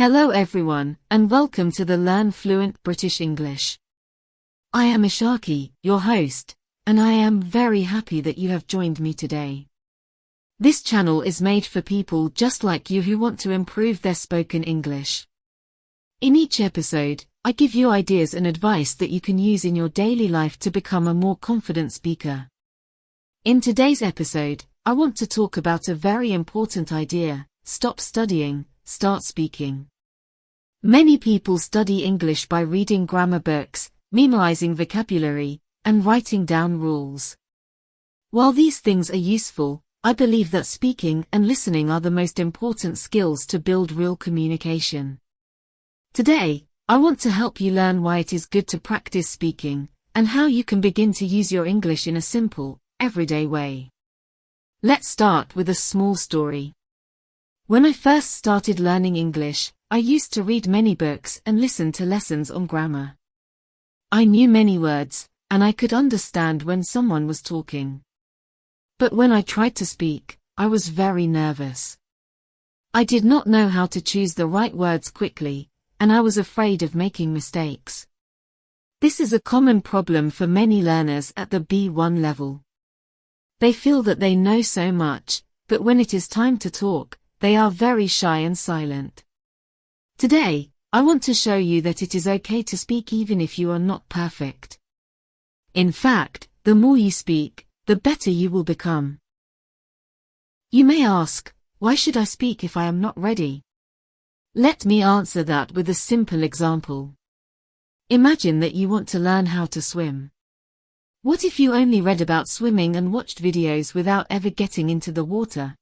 Hello everyone, and welcome to the Learn Fluent British English. I am Ishaki, your host, and I am very happy that you have joined me today. This channel is made for people just like you who want to improve their spoken English. In each episode, I give you ideas and advice that you can use in your daily life to become a more confident speaker. In today's episode, I want to talk about a very important idea: stop studying, start speaking. Many people study English by reading grammar books, memorizing vocabulary, and writing down rules. While these things are useful, I believe that speaking and listening are the most important skills to build real communication. Today, I want to help you learn why it is good to practice speaking, and how you can begin to use your English in a simple, everyday way. Let's start with a small story. When I first started learning English, I used to read many books and listen to lessons on grammar. I knew many words, and I could understand when someone was talking. But when I tried to speak, I was very nervous. I did not know how to choose the right words quickly, and I was afraid of making mistakes. This is a common problem for many learners at the B1 level. They feel that they know so much, but when it is time to talk, they are very shy and silent. Today, I want to show you that it is okay to speak even if you are not perfect. In fact, the more you speak, the better you will become. You may ask, why should I speak if I am not ready? Let me answer that with a simple example. Imagine that you want to learn how to swim. What if you only read about swimming and watched videos without ever getting into the water?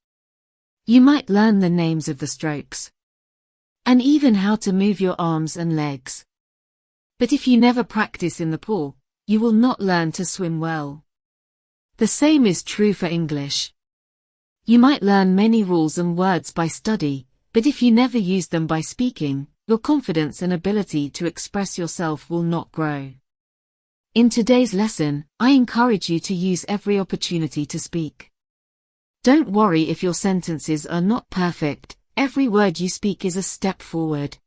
You might learn the names of the strokes, and even how to move your arms and legs. But if you never practice in the pool, you will not learn to swim well. The same is true for English. You might learn many rules and words by study, but if you never use them by speaking, your confidence and ability to express yourself will not grow. In today's lesson, I encourage you to use every opportunity to speak. Don't worry if your sentences are not perfect. Every word you speak is a step forward.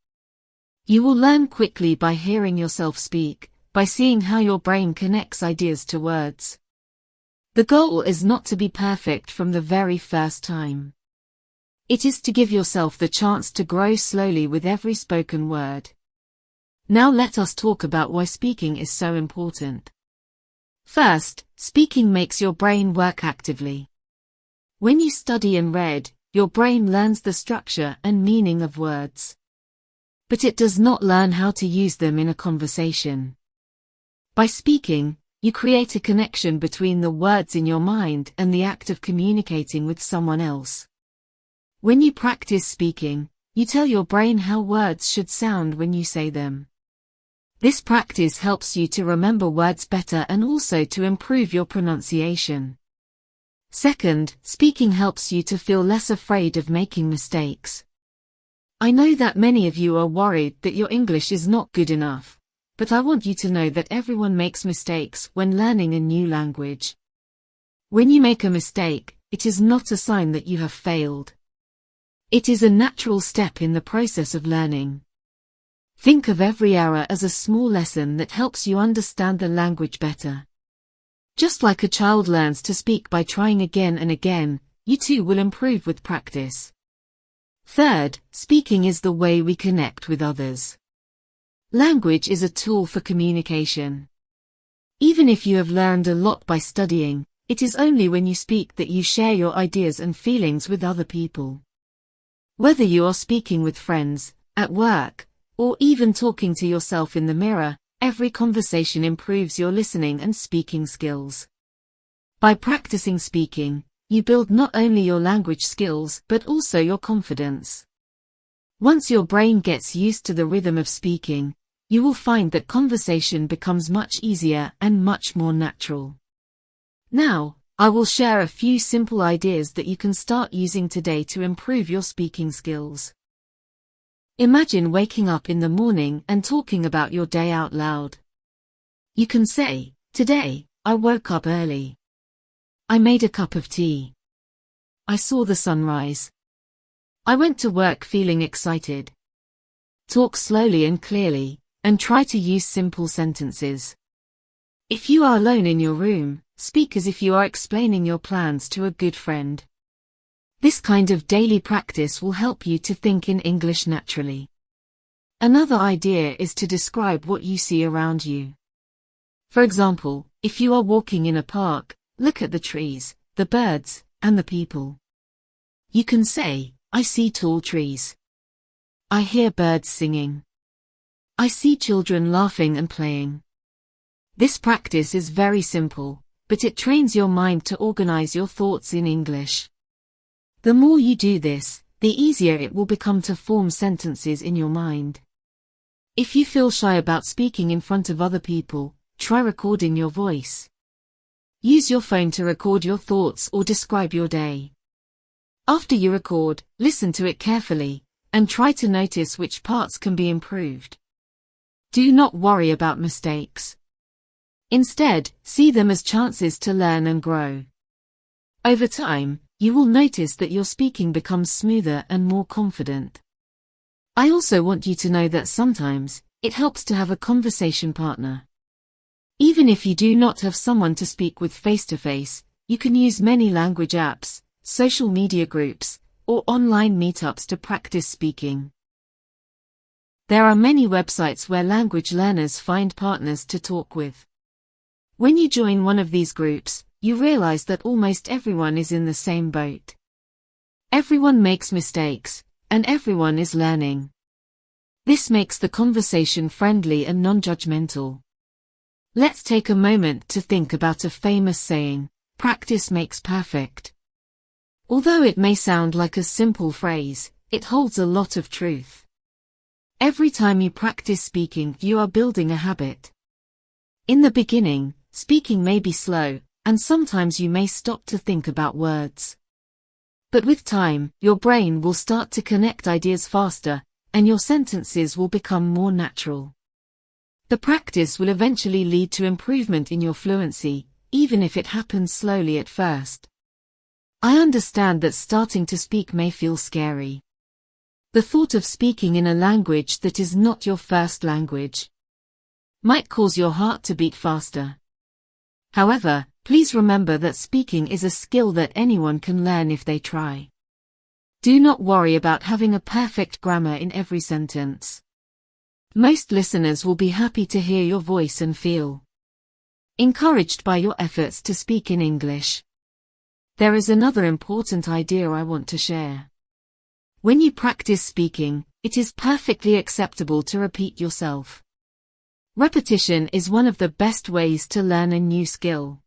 You will learn quickly by hearing yourself speak, by seeing how your brain connects ideas to words. The goal is not to be perfect from the very first time. It is to give yourself the chance to grow slowly with every spoken word. Now let us talk about why speaking is so important. First, speaking makes your brain work actively. When you study and read, your brain learns the structure and meaning of words. But it does not learn how to use them in a conversation. By speaking, you create a connection between the words in your mind and the act of communicating with someone else. When you practice speaking, you tell your brain how words should sound when you say them. This practice helps you to remember words better and also to improve your pronunciation. Second, speaking helps you to feel less afraid of making mistakes. I know that many of you are worried that your English is not good enough, but I want you to know that everyone makes mistakes when learning a new language. When you make a mistake, it is not a sign that you have failed. It is a natural step in the process of learning. Think of every error as a small lesson that helps you understand the language better. Just like a child learns to speak by trying again and again, you too will improve with practice. Third, speaking is the way we connect with others. Language is a tool for communication. Even if you have learned a lot by studying, it is only when you speak that you share your ideas and feelings with other people. Whether you are speaking with friends, at work, or even talking to yourself in the mirror, every conversation improves your listening and speaking skills. By practicing speaking, you build not only your language skills but also your confidence. Once your brain gets used to the rhythm of speaking, you will find that conversation becomes much easier and much more natural. Now, I will share a few simple ideas that you can start using today to improve your speaking skills. Imagine waking up in the morning and talking about your day out loud. You can say, "Today, I woke up early. I made a cup of tea. I saw the sunrise. I went to work feeling excited. talk slowly and clearly, and try to use simple sentences. If you are alone in your room, speak as if you are explaining your plans to a good friend. This kind of daily practice will help you to think in English naturally. Another idea is to describe what you see around you. For example, if you are walking in a park, look at the trees, the birds, and the people. You can say, I see tall trees. I hear birds singing. I see children laughing and playing. This practice is very simple, but it trains your mind to organize your thoughts in English. The more you do this, the easier it will become to form sentences in your mind. If you feel shy about speaking in front of other people, try recording your voice. Use your phone to record your thoughts or describe your day. After you record, listen to it carefully, and try to notice which parts can be improved. Do not worry about mistakes. Instead, see them as chances to learn and grow. Over time, you will notice that your speaking becomes smoother and more confident. I also want you to know that sometimes, it helps to have a conversation partner. Even if you do not have someone to speak with face-to-face, you can use many language apps, social media groups, or online meetups to practice speaking. There are many websites where language learners find partners to talk with. When you join one of these groups, you realize that almost everyone is in the same boat. Everyone makes mistakes, and everyone is learning. This makes the conversation friendly and non-judgmental. Let's take a moment to think about a famous saying, practice makes perfect. Although it may sound like a simple phrase, it holds a lot of truth. Every time you practice speaking, you are building a habit. In the beginning, speaking may be slow, and sometimes you may stop to think about words. But with time, your brain will start to connect ideas faster, and your sentences will become more natural. The practice will eventually lead to improvement in your fluency, even if it happens slowly at first. I understand that starting to speak may feel scary. The thought of speaking in a language that is not your first language might cause your heart to beat faster. However, please remember that speaking is a skill that anyone can learn if they try. Do not worry about having a perfect grammar in every sentence. Most listeners will be happy to hear your voice and feel encouraged by your efforts to speak in English. There is another important idea I want to share. When you practice speaking, it is perfectly acceptable to repeat yourself. Repetition is one of the best ways to learn a new skill.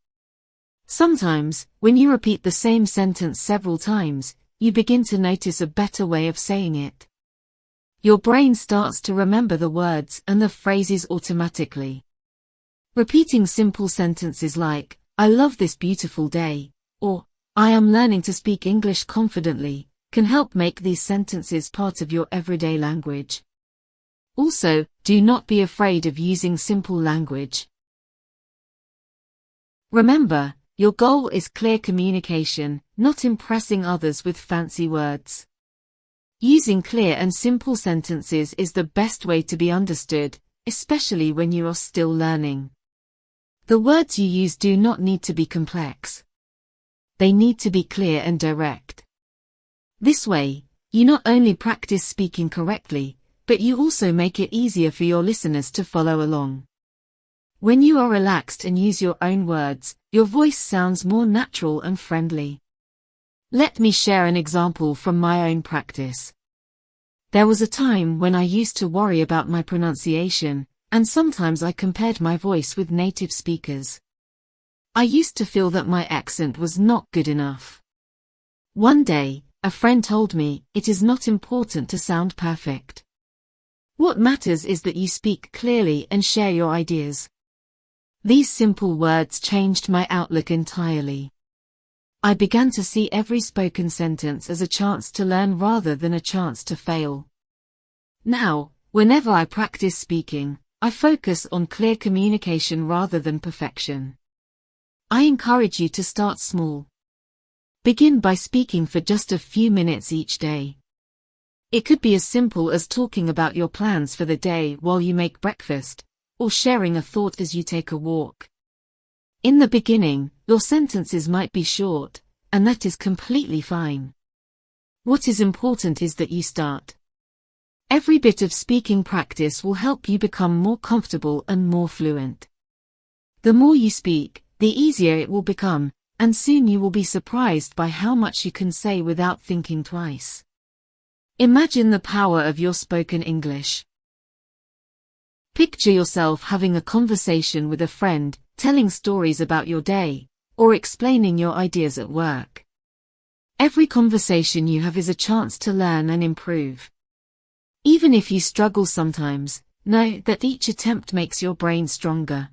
Sometimes, when you repeat the same sentence several times, you begin to notice a better way of saying it. Your brain starts to remember the words and the phrases automatically. Repeating simple sentences like, I love this beautiful day, or, I am learning to speak English confidently, can help make these sentences part of your everyday language. Also, do not be afraid of using simple language. Remember, your goal is clear communication, not impressing others with fancy words. Using clear and simple sentences is the best way to be understood, especially when you are still learning. The words you use do not need to be complex. They need to be clear and direct. This way, you not only practice speaking correctly, but you also make it easier for your listeners to follow along. When you are relaxed and use your own words, your voice sounds more natural and friendly. Let me share an example from my own practice. There was a time when I used to worry about my pronunciation, and sometimes I compared my voice with native speakers. I used to feel that my accent was not good enough. One day, a friend told me, it is not important to sound perfect. What matters is that you speak clearly and share your ideas. These simple words changed my outlook entirely. I began to see every spoken sentence as a chance to learn rather than a chance to fail. Now, whenever I practice speaking, I focus on clear communication rather than perfection. I encourage you to start small. Begin by speaking for just a few minutes each day. It could be as simple as talking about your plans for the day while you make breakfast, or sharing a thought as you take a walk. In the beginning, your sentences might be short, and that is completely fine. What is important is that you start. Every bit of speaking practice will help you become more comfortable and more fluent. The more you speak, the easier it will become, and soon you will be surprised by how much you can say without thinking twice. Imagine the power of your spoken English. Picture yourself having a conversation with a friend, telling stories about your day, or explaining your ideas at work. Every conversation you have is a chance to learn and improve. Even if you struggle sometimes, know that each attempt makes your brain stronger.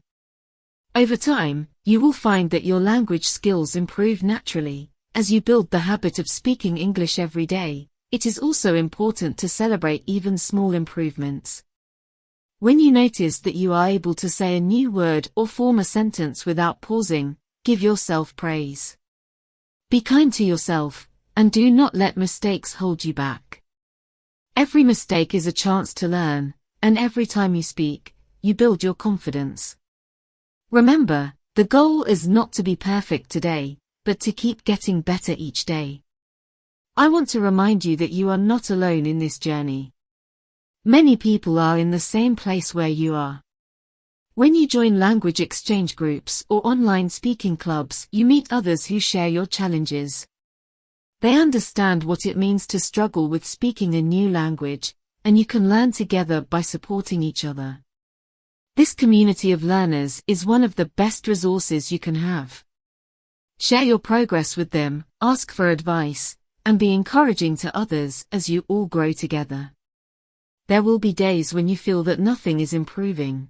Over time, you will find that your language skills improve naturally. As you build the habit of speaking English every day, it is also important to celebrate even small improvements. When you notice that you are able to say a new word or form a sentence without pausing, give yourself praise. Be kind to yourself, and do not let mistakes hold you back. Every mistake is a chance to learn, and every time you speak, you build your confidence. Remember, the goal is not to be perfect today, but to keep getting better each day. I want to remind you that you are not alone in this journey. Many people are in the same place where you are. When you join language exchange groups or online speaking clubs, you meet others who share your challenges. They understand what it means to struggle with speaking a new language, and you can learn together by supporting each other. This community of learners is one of the best resources you can have. Share your progress with them, ask for advice, and be encouraging to others as you all grow together. There will be days when you feel that nothing is improving.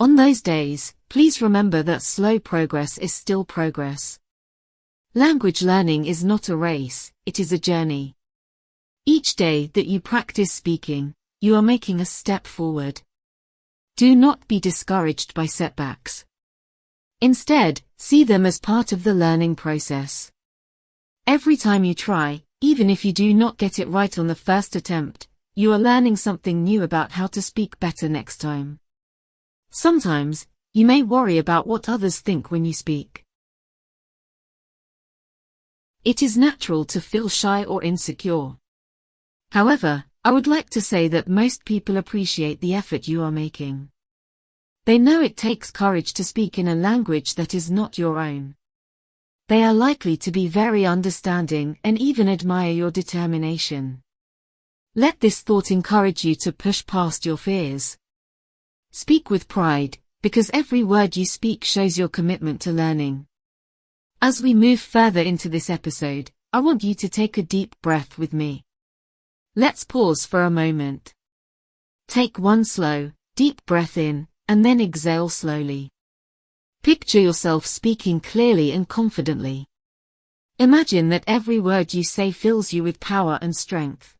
On those days, please remember that slow progress is still progress. Language learning is not a race, it is a journey. Each day that you practice speaking, you are making a step forward. Do not be discouraged by setbacks. Instead, see them as part of the learning process. Every time you try, even if you do not get it right on the first attempt, you are learning something new about how to speak better next time. Sometimes, you may worry about what others think when you speak. It is natural to feel shy or insecure. However, I would like to say that most people appreciate the effort you are making. They know it takes courage to speak in a language that is not your own. They are likely to be very understanding and even admire your determination. Let this thought encourage you to push past your fears. Speak with pride, because every word you speak shows your commitment to learning. As we move further into this episode, I want you to take a deep breath with me. Let's pause for a moment. Take one slow, deep breath in, and then exhale slowly. Picture yourself speaking clearly and confidently. Imagine that every word you say fills you with power and strength.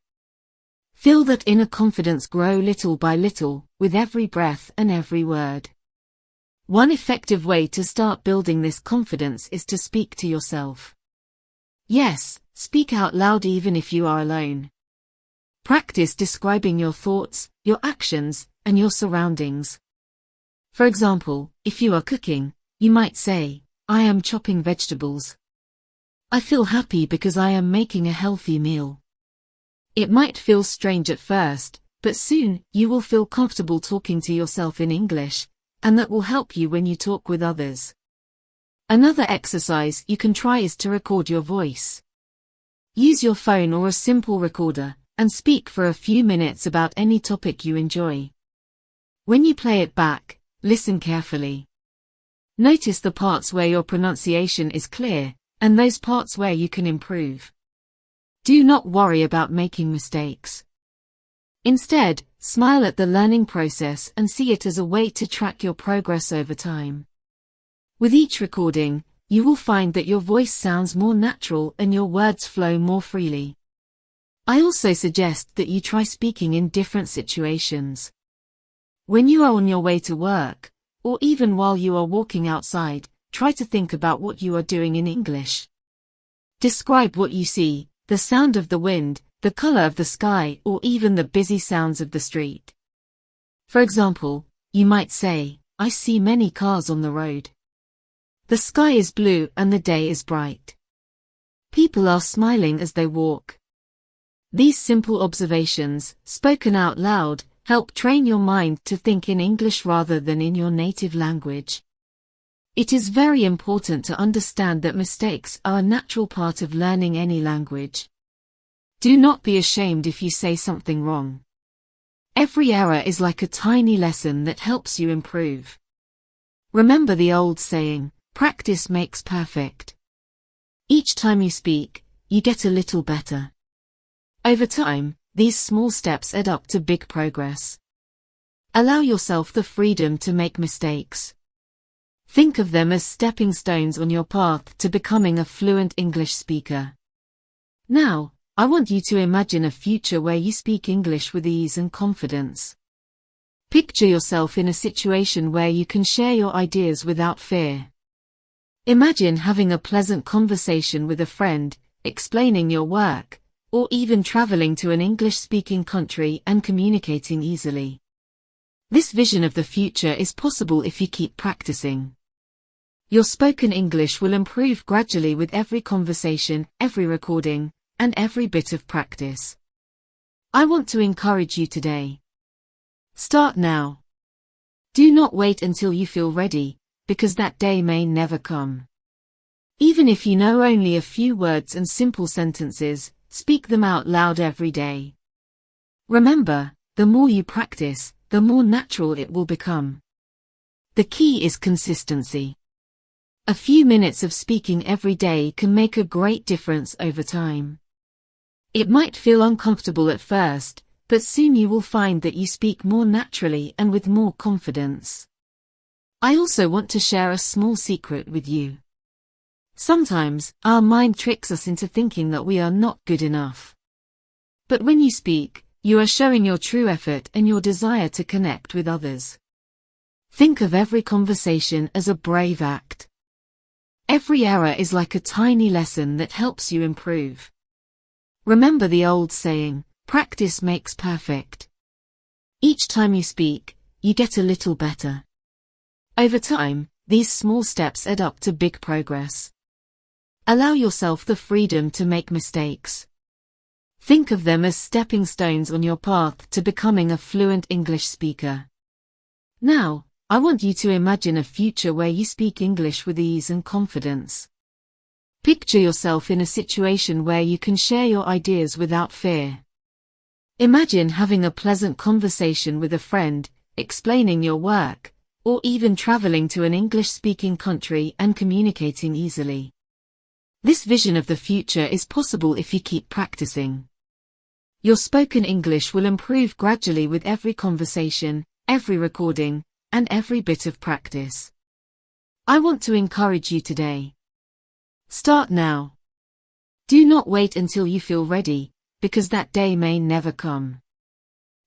Feel that inner confidence grow little by little, with every breath and every word. One effective way to start building this confidence is to speak to yourself. Yes, speak out loud even if you are alone. Practice describing your thoughts, your actions, and your surroundings. For example, if you are cooking, you might say, "I am chopping vegetables. I feel happy because I am making a healthy meal." It might feel strange at first, but soon you will feel comfortable talking to yourself in English, and that will help you when you talk with others. Another exercise you can try is to record your voice. Use your phone or a simple recorder, and speak for a few minutes about any topic you enjoy. When you play it back, listen carefully. Notice the parts where your pronunciation is clear, and those parts where you can improve. Do not worry about making mistakes. Instead, smile at the learning process and see it as a way to track your progress over time. With each recording, you will find that your voice sounds more natural and your words flow more freely. I also suggest that you try speaking in different situations. When you are on your way to work, or even while you are walking outside, try to think about what you are doing in English. Describe what you see, the sound of the wind, the color of the sky, or even the busy sounds of the street. For example, you might say, "I see many cars on the road. The sky is blue and the day is bright. People are smiling as they walk." These simple observations, spoken out loud, help train your mind to think in English rather than in your native language. It is very important to understand that mistakes are a natural part of learning any language. Do not be ashamed if you say something wrong. Every error is like a tiny lesson that helps you improve. Remember the old saying, "Practice makes perfect." Each time you speak, you get a little better. Over time, these small steps add up to big progress. Allow yourself the freedom to make mistakes. Think of them as stepping stones on your path to becoming a fluent English speaker. Now, I want you to imagine a future where you speak English with ease and confidence. Picture yourself in a situation where you can share your ideas without fear. Imagine having a pleasant conversation with a friend, explaining your work, or even traveling to an English-speaking country and communicating easily. This vision of the future is possible if you keep practicing. Your spoken English will improve gradually with every conversation, every recording, and every bit of practice. I want to encourage you today. Start now. Do not wait until you feel ready, because that day may never come. Even if you know only a few words and simple sentences, speak them out loud every day. Remember, the more you practice, the more natural it will become. The key is consistency. A few minutes of speaking every day can make a great difference over time. It might feel uncomfortable at first, but soon you will find that you speak more naturally and with more confidence. I also want to share a small secret with you. Sometimes, our mind tricks us into thinking that we are not good enough. But when you speak, you are showing your true effort and your desire to connect with others. Think of every conversation as a brave act. Every error is like a tiny lesson that helps you improve. Remember the old saying, "Practice makes perfect." Each time you speak, you get a little better. Over time, these small steps add up to big progress. Allow yourself the freedom to make mistakes. Think of them as stepping stones on your path to becoming a fluent English speaker. Now, I want you to imagine a future where you speak English with ease and confidence. Picture yourself in a situation where you can share your ideas without fear. Imagine having a pleasant conversation with a friend, explaining your work, or even traveling to an English-speaking country and communicating easily. This vision of the future is possible if you keep practicing. Your spoken English will improve gradually with every conversation, every recording, and every bit of practice. I want to encourage you today. Start now. Do not wait until you feel ready, because that day may never come.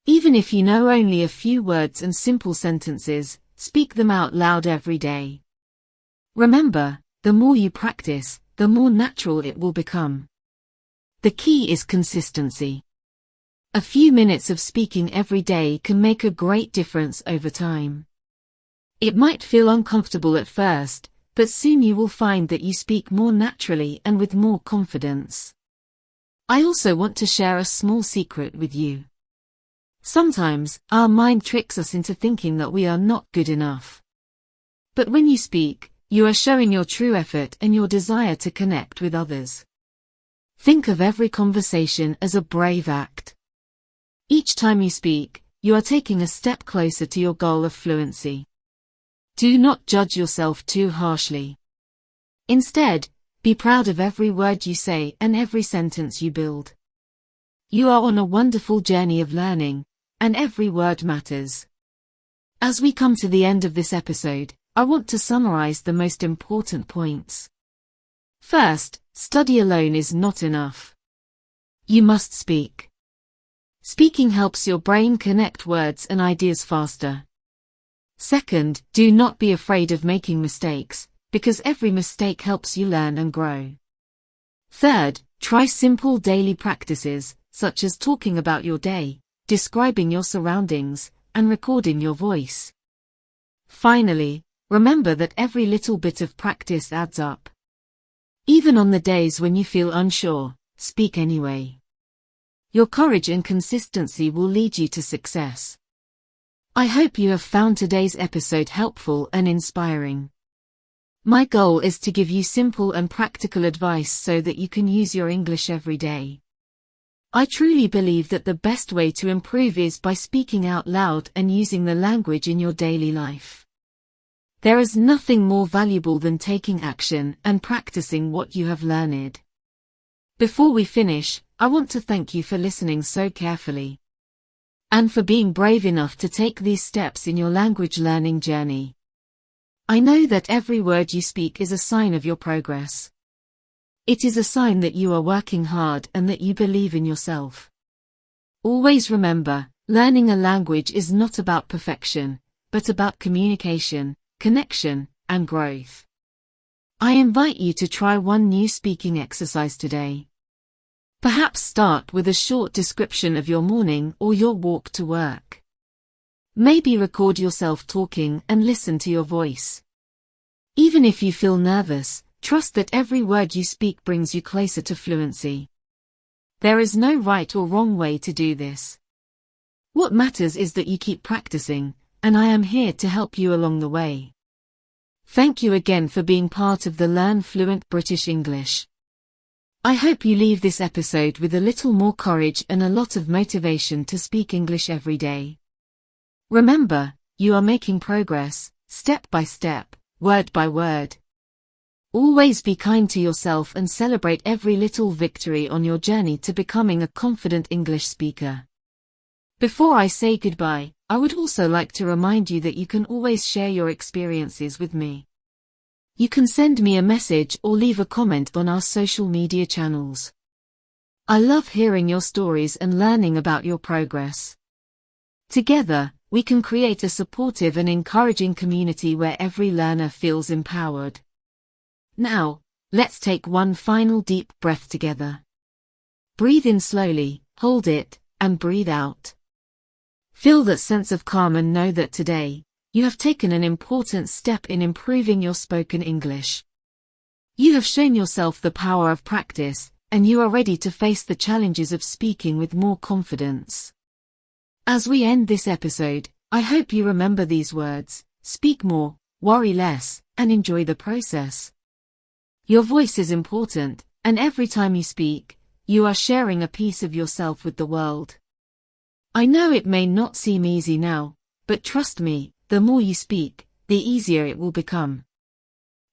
Even if you know only a few words and simple sentences, speak them out loud every day. Remember, the more you practice, the more natural it will become. The key is consistency. A few minutes of speaking every day can make a great difference over time. It might feel uncomfortable at first, but soon you will find that you speak more naturally and with more confidence. I also want to share a small secret with you. Sometimes, our mind tricks us into thinking that we are not good enough. But when you speak, you are showing your true effort and your desire to connect with others. Think of every conversation as a brave act. Each time you speak, you are taking a step closer to your goal of fluency. Do not judge yourself too harshly. Instead, be proud of every word you say and every sentence you build. You are on a wonderful journey of learning, and every word matters. As we come to the end of this episode, I want to summarize the most important points. First, study alone is not enough. You must speak. Speaking helps your brain connect words and ideas faster. Second, do not be afraid of making mistakes, because every mistake helps you learn and grow. Third, try simple daily practices, such as talking about your day, describing your surroundings, and recording your voice. Finally, remember that every little bit of practice adds up. Even on the days when you feel unsure, speak anyway. Your courage and consistency will lead you to success. I hope you have found today's episode helpful and inspiring. My goal is to give you simple and practical advice so that you can use your English every day. I truly believe that the best way to improve is by speaking out loud and using the language in your daily life. There is nothing more valuable than taking action and practicing what you have learned. Before we finish, I want to thank you for listening so carefully, and for being brave enough to take these steps in your language learning journey. I know that every word you speak is a sign of your progress. It is a sign that you are working hard and that you believe in yourself. Always remember, learning a language is not about perfection, but about communication, connection, and growth. I invite you to try one new speaking exercise today. Perhaps start with a short description of your morning or your walk to work. Maybe record yourself talking and listen to your voice. Even if you feel nervous, trust that every word you speak brings you closer to fluency. There is no right or wrong way to do this. What matters is that you keep practicing, and I am here to help you along the way. Thank you again for being part of the Learn Fluent British English. I hope you leave this episode with a little more courage and a lot of motivation to speak English every day. Remember, you are making progress, step by step, word by word. Always be kind to yourself and celebrate every little victory on your journey to becoming a confident English speaker. Before I say goodbye, I would also like to remind you that you can always share your experiences with me. You can send me a message or leave a comment on our social media channels. I love hearing your stories and learning about your progress. Together, we can create a supportive and encouraging community where every learner feels empowered. Now, let's take one final deep breath together. Breathe in slowly, hold it, and breathe out. Feel that sense of calm and know that today, you have taken an important step in improving your spoken English. You have shown yourself the power of practice, and you are ready to face the challenges of speaking with more confidence. As we end this episode, I hope you remember these words: speak more, worry less, and enjoy the process. Your voice is important, and every time you speak, you are sharing a piece of yourself with the world. I know it may not seem easy now, but trust me, the more you speak, the easier it will become.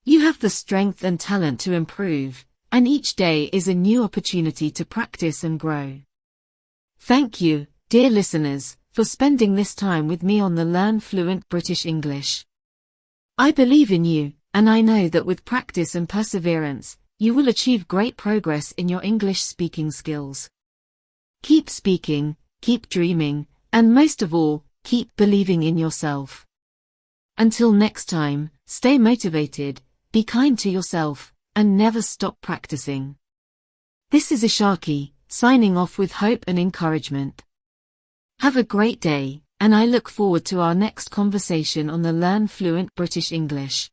You have the strength and talent to improve, and each day is a new opportunity to practice and grow. Thank you, dear listeners, for spending this time with me on the Learn Fluent British English. I believe in you, and I know that with practice and perseverance, you will achieve great progress in your English speaking skills. Keep speaking, keep dreaming, and most of all, keep believing in yourself. Until next time, stay motivated, be kind to yourself, and never stop practicing. This is Ishaki, signing off with hope and encouragement. Have a great day, and I look forward to our next conversation on the Learn Fluent British English.